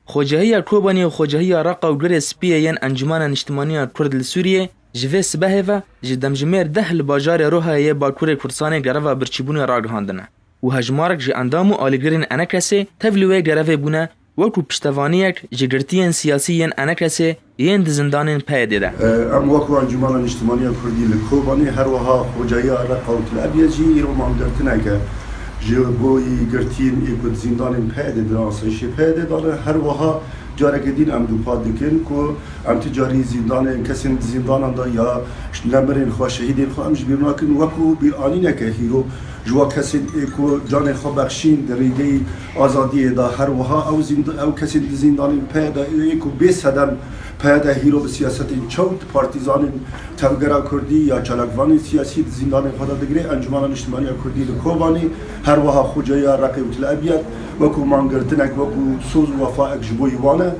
خوجهی کوبانی و خوجهی رقا و گر سپیه ین انجمن اجتماعی کرد لسوریه جوه سبه و جدمجمر ده لباجار روحه باکور کردستان گرفه برچیبون راگهاندنه و هجمارک جی اندامو آلیگرین انکسه تولوه گرفه بونه وکو پشتوانیک جگرتین سیاسیین انکسه ین دزندانین پیده ده. ام وکو انجمن اجتماعی کردی لکوبانی هر وها خوجهی رقا و تلابیه جی ایرو مامدرتنه که جبوی گرتین ایکود زندان پیاده دراسش پیاده داره هر وها جاره کدین ام دو پاد دکن کو ام تجاری زندان کسین زندان اندا یا نمرین خواه شهیدین خواه امش بیرون کن وکو بیر آنی نکه هیرو جوا کسین ایکو جان خواه بخشین دریده آزادی دا هر وها او کسین زندان پیاده ایکو 20 هدم پیاده هیرو به سیاست چوت پارتیزان تفگرا کردی یا چالکوانی سیاسی زندان خدا دگری انجمن اجتماعی کردی لکوبانی هر وها خوجهی رقی و تلابیت وکو مانگرتنک وکو سوز وفاق جبوی وانه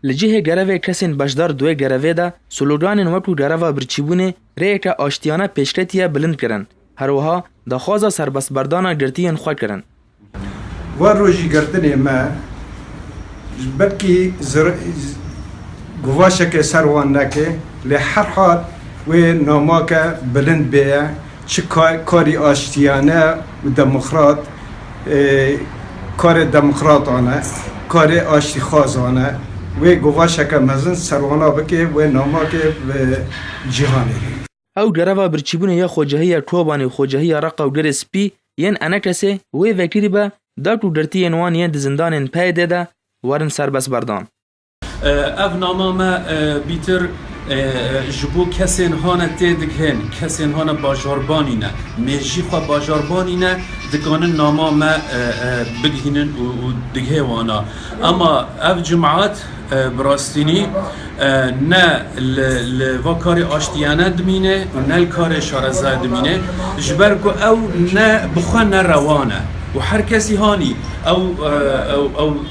لجه گروه کسین بشدار دوی گروه دا سلوگانین وکو گروه برچیبونه ریکا آشتیانه پیشکتیه بلند کرن هر وها دا خوازا سربست بردانا گرتین خواه کرن و روژی گرتنی ما بلکی گواشک سروان نکه لحر حال و ناماک بلند بیه چه کاری آشتیانه و دموکرات کار دموکراتانه کار آشتی خوازانه و گواشک مزن سروانا بکه و ناماک جهانی او گروه برچیبونه یا خوجهی کوبانی و خوجهی رقا و گر سپی ین انکسه و وکری با داکو گرتی انوان ین دزندان پیده ده ورن سربست بردان اف نامه ما بیتر جبو کسین هانه تیدگهن کسین هانه باجاربانی نه میجی خواه باجاربانی نه دکانه نامه ما بگهینن و دگه وانا اما اف جماعت براستینی نه لوکار آشتیانه دمینه و نه لکار شارزه دمینه جبرگو او نه بخواه نه روانه و هر کسی هانی او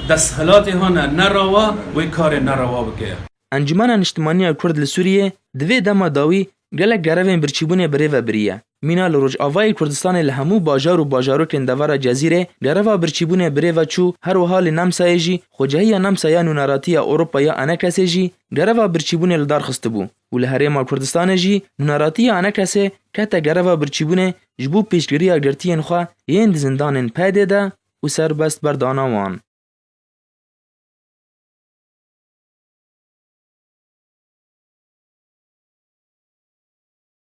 دستهلات هانه نروا و کار نروا بکه انجمن اجتماعی کرد لسوریه دوی دما داوی گلک گروین برچیبونه بره و بریه مینا لروج آوای کردستان لهمو باجار و باجاروکن دوار جزیره گروا برچیبونه بره و چو هر وحال نمسایجی خوجهی نمسایا نوناراتی اروپا یا انکسه جی گروا برچیبونه لدار خسته بو و لهرما کردستان جی نوناراتی انکسه کته گروا برچیبونه جبو پیشگیری گرتین خو یند زندانن پیده ده و سربست بردانوان